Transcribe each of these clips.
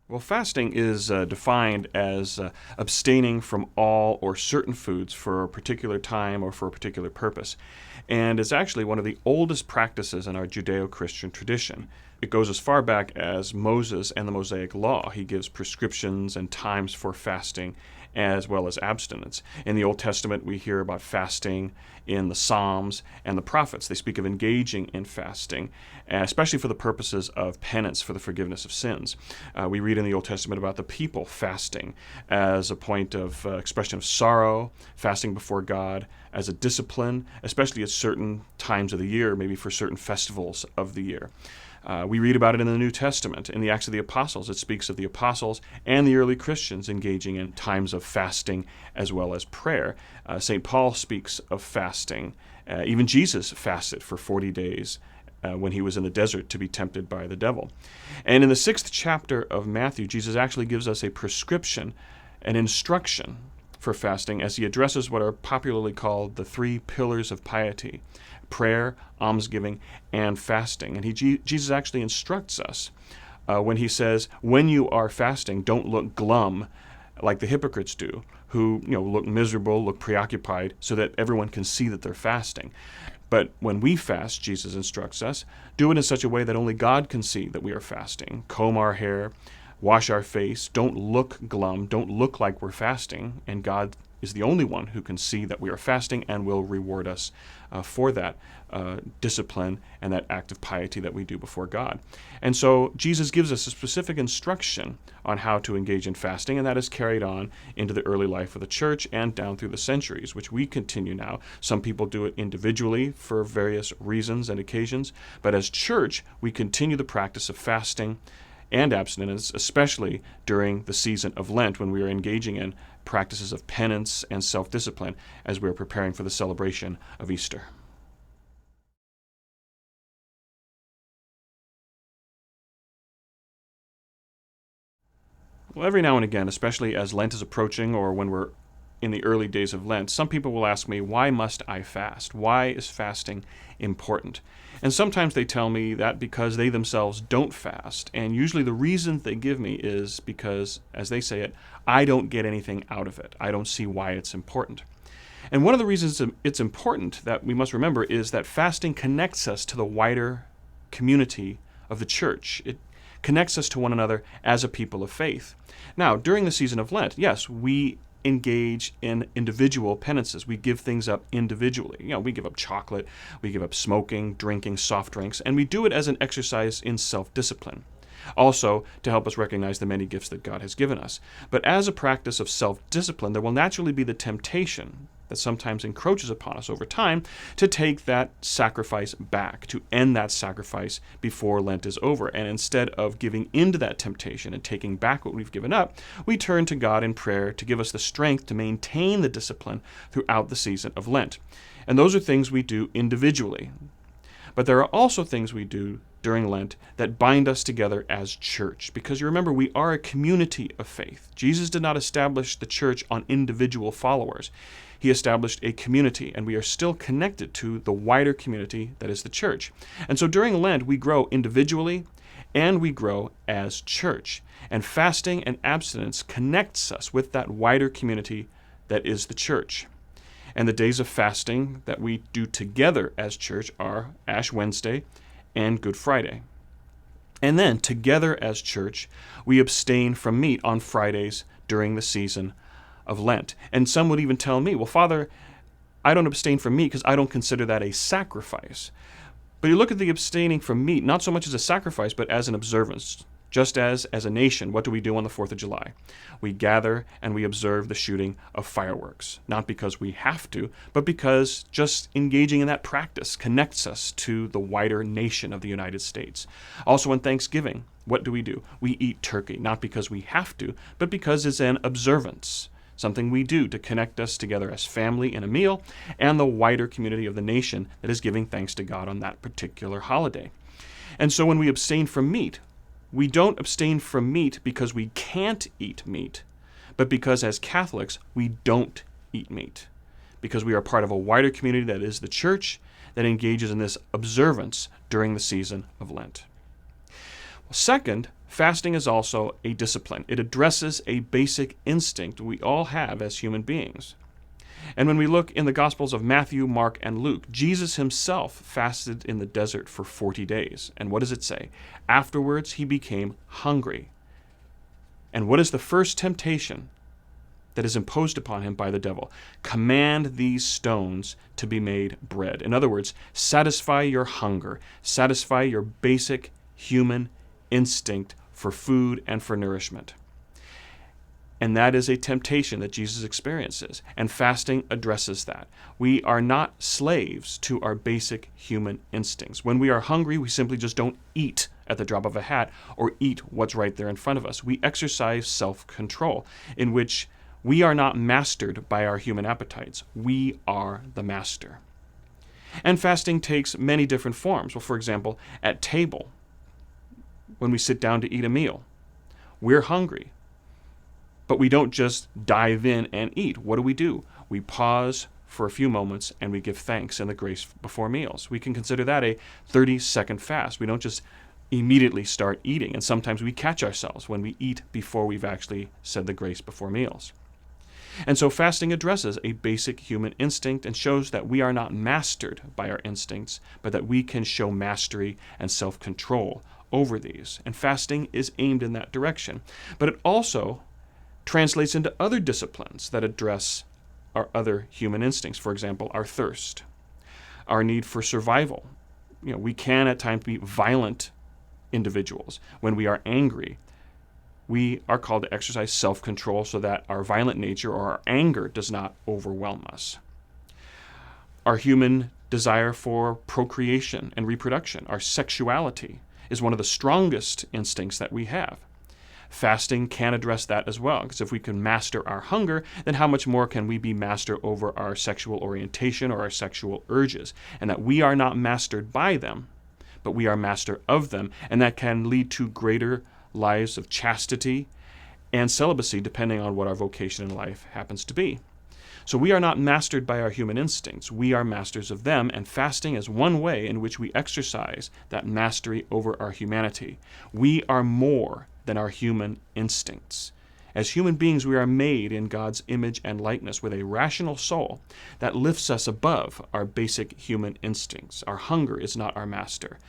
Well, fasting is defined as abstaining from all or certain foods for a particular time or for a particular purpose. And it's actually one of the oldest practices in our Judeo-Christian tradition. It goes as far back as Moses and the Mosaic Law. He gives prescriptions and times for fasting as well as abstinence. In the Old Testament, we hear about fasting in the Psalms and the prophets. They speak of engaging in fasting, especially for the purposes of penance for the forgiveness of sins. We read in the Old Testament about the people fasting as a point of expression of sorrow, fasting before God, as a discipline, especially at certain times of the year, maybe for certain festivals of the year. We read about it in the New Testament. In the Acts of the Apostles, it speaks of the apostles and the early Christians engaging in times of fasting as well as prayer. St. Paul speaks of fasting. Even Jesus fasted for 40 days when he was in the desert to be tempted by the devil. And in the 6th chapter of Matthew, Jesus actually gives us a prescription, an instruction for fasting as he addresses what are popularly called the 3 pillars of piety: prayer, almsgiving, and fasting. And Jesus actually instructs us when he says, when you are fasting, don't look glum like the hypocrites do, who look miserable, look preoccupied, so that everyone can see that they're fasting. But when we fast, Jesus instructs us, do it in such a way that only God can see that we are fasting. Comb our hair, wash our face, don't look glum, don't look like we're fasting, and God is the only one who can see that we are fasting and will reward us for that discipline and that act of piety that we do before God. And so Jesus gives us a specific instruction on how to engage in fasting, and that is carried on into the early life of the church and down through the centuries, which we continue now. Some people do it individually for various reasons and occasions, but as church, we continue the practice of fasting and abstinence, especially during the season of Lent, when we are engaging in practices of penance and self-discipline as we are preparing for the celebration of Easter. Well, every now and again, especially as Lent is approaching or when we're in the early days of Lent, some people will ask me, why must I fast? Why is fasting important? And sometimes they tell me that because they themselves don't fast. And usually the reason they give me is because, as they say it, I don't get anything out of it. I don't see why it's important. And one of the reasons it's important that we must remember is that fasting connects us to the wider community of the church. It connects us to one another as a people of faith. Now, during the season of Lent, yes, we engage in individual penances. We give things up individually. We give up chocolate, we give up smoking, drinking, soft drinks, and we do it as an exercise in self-discipline. Also, to help us recognize the many gifts that God has given us. But as a practice of self-discipline, there will naturally be the temptation that sometimes encroaches upon us over time to take that sacrifice back, to end that sacrifice before Lent is over. And instead of giving into that temptation and taking back what we've given up, we turn to God in prayer to give us the strength to maintain the discipline throughout the season of Lent. And those are things we do individually. But there are also things we do during Lent that bind us together as church. Because you remember, we are a community of faith. Jesus did not establish the church on individual followers. He established a community, and we are still connected to the wider community that is the church. And so during Lent, we grow individually and we grow as church. And fasting and abstinence connects us with that wider community that is the church. And the days of fasting that we do together as church are Ash Wednesday and Good Friday. And then, together as church, we abstain from meat on Fridays during the season of Lent. And some would even tell me, well, Father, I don't abstain from meat because I don't consider that a sacrifice. But you look at the abstaining from meat not so much as a sacrifice, but as an observance. Just as a nation, what do we do on the 4th of July? We gather and we observe the shooting of fireworks, not because we have to, but because just engaging in that practice connects us to the wider nation of the United States. Also on Thanksgiving, what do? We eat turkey, not because we have to, but because it's an observance, something we do to connect us together as family in a meal and the wider community of the nation that is giving thanks to God on that particular holiday. And so when we abstain from meat, we don't abstain from meat because we can't eat meat, but because as Catholics, we don't eat meat, because we are part of a wider community that is the church that engages in this observance during the season of Lent. Second, fasting is also a discipline. It addresses a basic instinct we all have as human beings. And when we look in the Gospels of Matthew, Mark, and Luke, Jesus himself fasted in the desert for 40 days. And what does it say? Afterwards, he became hungry. And what is the first temptation that is imposed upon him by the devil? Command these stones to be made bread. In other words, satisfy your hunger, satisfy your basic human instinct for food and for nourishment. And that is a temptation that Jesus experiences, and fasting addresses that. We are not slaves to our basic human instincts. When we are hungry, we simply just don't eat at the drop of a hat or eat what's right there in front of us. We exercise self-control, in which we are not mastered by our human appetites. We are the master. And fasting takes many different forms. Well, for example, at table, when we sit down to eat a meal, we're hungry. But we don't just dive in and eat. What do? We pause for a few moments and we give thanks and the grace before meals. We can consider that a 30-second fast. We don't just immediately start eating. And sometimes we catch ourselves when we eat before we've actually said the grace before meals. And so fasting addresses a basic human instinct and shows that we are not mastered by our instincts, but that we can show mastery and self-control over these. And fasting is aimed in that direction. But it also translates into other disciplines that address our other human instincts. For example, our thirst, our need for survival. We can at times be violent individuals. When we are angry, we are called to exercise self-control so that our violent nature or our anger does not overwhelm us. Our human desire for procreation and reproduction, our sexuality, is one of the strongest instincts that we have. Fasting can address that as well, because if we can master our hunger, then how much more can we be master over our sexual orientation or our sexual urges, and that we are not mastered by them, but we are master of them, and that can lead to greater lives of chastity and celibacy, depending on what our vocation in life happens to be. So we are not mastered by our human instincts. We are masters of them, and fasting is one way in which we exercise that mastery over our humanity. We are more than our human instincts. As human beings, we are made in God's image and likeness with a rational soul that lifts us above our basic human instincts. Our hunger is not our master.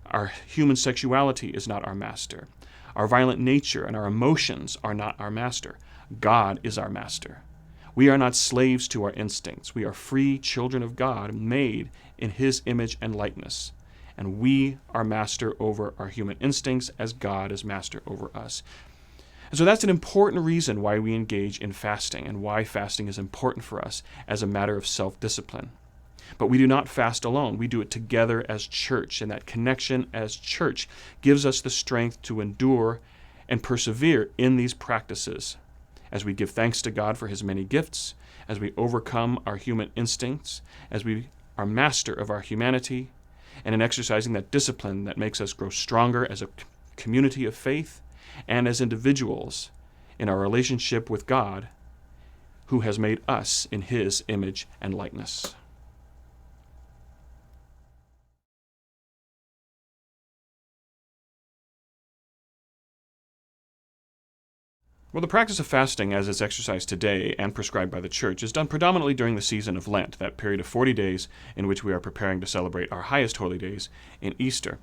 Our human sexuality is not our master. Our violent nature and our emotions are not our master. God is our master. We are not slaves to our instincts. We are free children of God, made in His image and likeness. And we are master over our human instincts as God is master over us. And so that's an important reason why we engage in fasting and why fasting is important for us as a matter of self-discipline. But we do not fast alone. We do it together as church, and that connection as church gives us the strength to endure and persevere in these practices as we give thanks to God for His many gifts, as we overcome our human instincts, as we are master of our humanity, and in exercising that discipline that makes us grow stronger as a community of faith and as individuals in our relationship with God, who has made us in His image and likeness. Well, the practice of fasting as it's exercised today and prescribed by the Church is done predominantly during the season of Lent, that period of 40 days in which we are preparing to celebrate our highest holy days in Easter.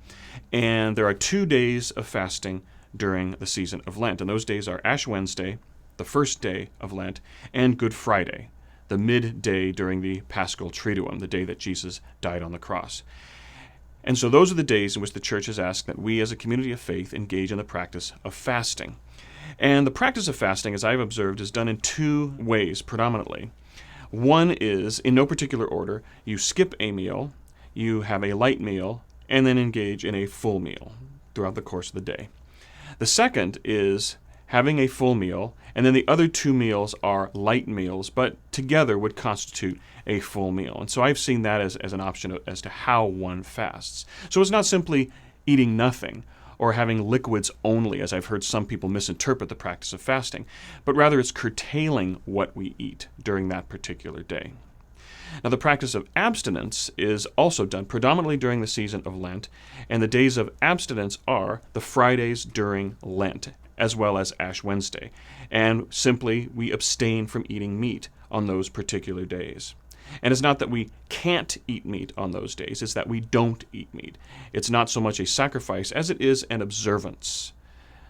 And there are 2 days of fasting during the season of Lent, and those days are Ash Wednesday, the first day of Lent, and Good Friday, the midday during the Paschal Triduum, the day that Jesus died on the cross. And so those are the days in which the Church has asked that we as a community of faith engage in the practice of fasting. And the practice of fasting, as I've observed, is done in 2 ways predominantly. One is, in no particular order, you skip a meal, you have a light meal, and then engage in a full meal throughout the course of the day. The second is having a full meal, and then the other 2 meals are light meals, but together would constitute a full meal. And so I've seen that as an option as to how one fasts. So it's not simply eating nothing, or having liquids only, as I've heard some people misinterpret the practice of fasting, but rather it's curtailing what we eat during that particular day. Now, the practice of abstinence is also done predominantly during the season of Lent, and the days of abstinence are the Fridays during Lent, as well as Ash Wednesday. And simply, we abstain from eating meat on those particular days. And it's not that we can't eat meat on those days, it's that we don't eat meat. It's not so much a sacrifice as it is an observance.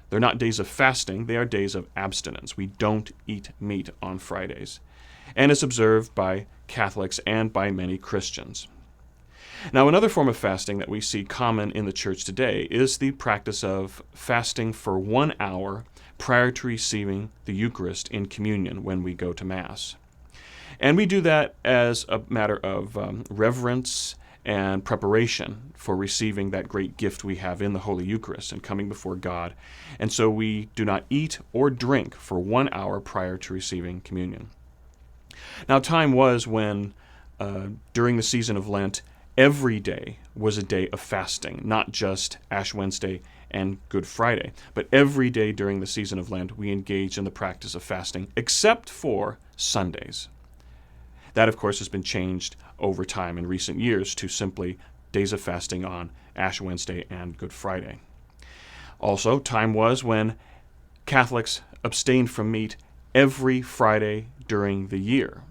They're not days of fasting, they are days of abstinence. We don't eat meat on Fridays. And it's observed by Catholics and by many Christians. Now, another form of fasting that we see common in the church today is the practice of fasting for 1 hour prior to receiving the Eucharist in communion when we go to Mass. And we do that as a matter of reverence and preparation for receiving that great gift we have in the Holy Eucharist and coming before God. And so we do not eat or drink for 1 hour prior to receiving communion. Now, time was when, during the season of Lent, every day was a day of fasting, not just Ash Wednesday and Good Friday, but every day during the season of Lent we engage in the practice of fasting, except for Sundays. That, of course, has been changed over time in recent years to simply days of fasting on Ash Wednesday and Good Friday. Also, time was when Catholics abstained from meat every Friday during the year.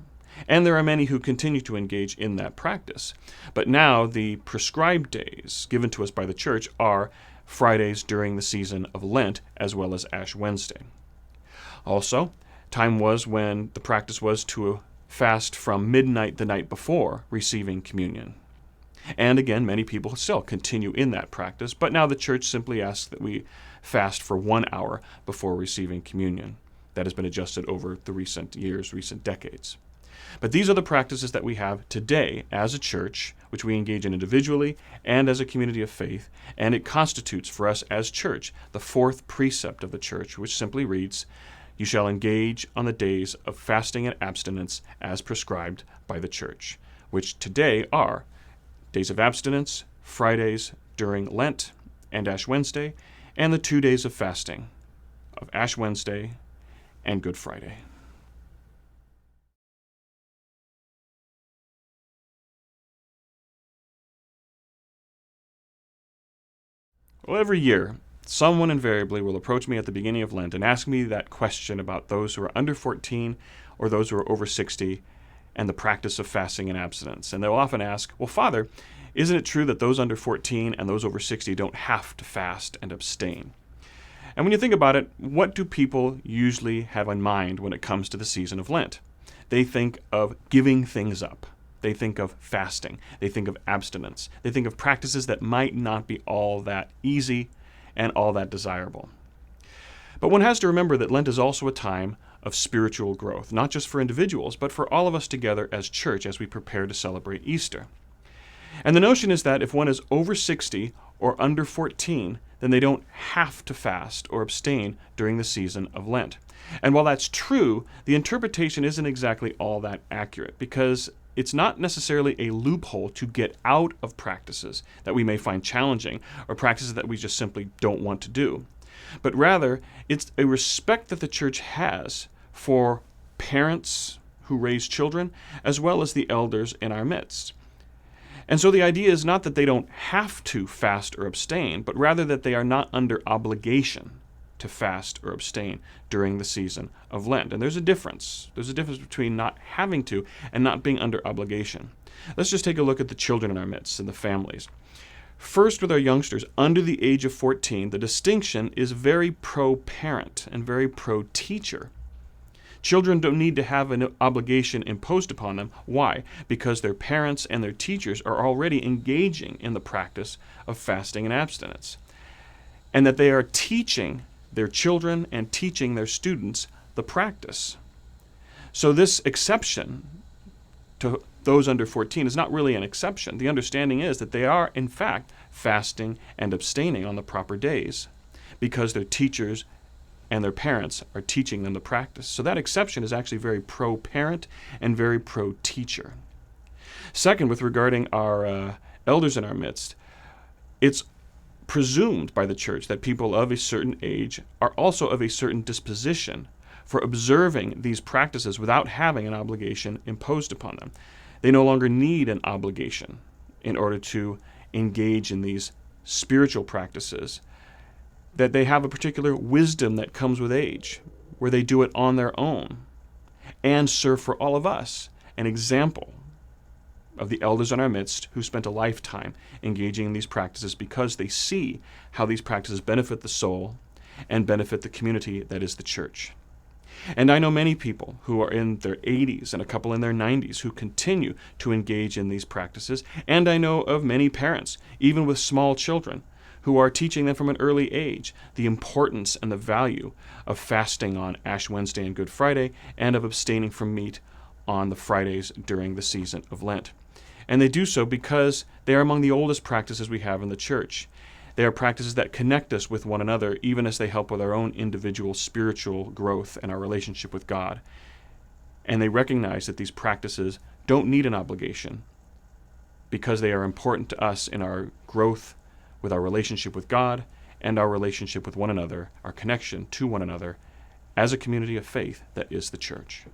And there are many who continue to engage in that practice. But now the prescribed days given to us by the Church are Fridays during the season of Lent as well as Ash Wednesday. Also, time was when the practice was to fast from midnight the night before receiving communion. And again, many people still continue in that practice, but now the Church simply asks that we fast for 1 hour before receiving communion. That has been adjusted over the recent years, recent decades. But these are the practices that we have today as a church, which we engage in individually and as a community of faith, and it constitutes for us as church the fourth precept of the church, which simply reads, "You shall engage on the days of fasting and abstinence as prescribed by the church," which today are days of abstinence, Fridays during Lent and Ash Wednesday, and the 2 days of fasting of Ash Wednesday and Good Friday. Well, every year, someone invariably will approach me at the beginning of Lent and ask me that question about those who are under 14 or those who are over 60 and the practice of fasting and abstinence. And they'll often ask, well, Father, isn't it true that those under 14 and those over 60 don't have to fast and abstain? And when you think about it, what do people usually have in mind when it comes to the season of Lent? They think of giving things up. They think of fasting. They think of abstinence. They think of practices that might not be all that easy and all that desirable. But one has to remember that Lent is also a time of spiritual growth, not just for individuals, but for all of us together as church as we prepare to celebrate Easter. And the notion is that if one is over 60 or under 14, then they don't have to fast or abstain during the season of Lent. And while that's true, the interpretation isn't exactly all that accurate, because it's not necessarily a loophole to get out of practices that we may find challenging or practices that we just simply don't want to do. But rather, it's a respect that the church has for parents who raise children as well as the elders in our midst. And so the idea is not that they don't have to fast or abstain, but rather that they are not under obligation to fast or abstain during the season of Lent. And there's a difference. There's a difference between not having to and not being under obligation. Let's just take a look at the children in our midst and the families. First, with our youngsters under the age of 14, the distinction is very pro-parent and very pro-teacher. Children don't need to have an obligation imposed upon them. Why? Because their parents and their teachers are already engaging in the practice of fasting and abstinence, and that they are teaching their children and teaching their students the practice. So this exception to those under 14 is not really an exception. The understanding is that they are, in fact, fasting and abstaining on the proper days because their teachers and their parents are teaching them the practice. So that exception is actually very pro-parent and very pro-teacher. Second, with regarding our elders in our midst, it's presumed by the church that people of a certain age are also of a certain disposition for observing these practices without having an obligation imposed upon them. They no longer need an obligation in order to engage in these spiritual practices, that they have a particular wisdom that comes with age, where they do it on their own and serve for all of us an example of the elders in our midst who spent a lifetime engaging in these practices because they see how these practices benefit the soul and benefit the community that is the church. And I know many people who are in their 80s and a couple in their 90s who continue to engage in these practices, and I know of many parents, even with small children, who are teaching them from an early age the importance and the value of fasting on Ash Wednesday and Good Friday, and of abstaining from meat on the Fridays during the season of Lent. And they do so because they are among the oldest practices we have in the church. They are practices that connect us with one another, even as they help with our own individual spiritual growth and our relationship with God. And they recognize that these practices don't need an obligation because they are important to us in our growth with our relationship with God and our relationship with one another, our connection to one another as a community of faith that is the church.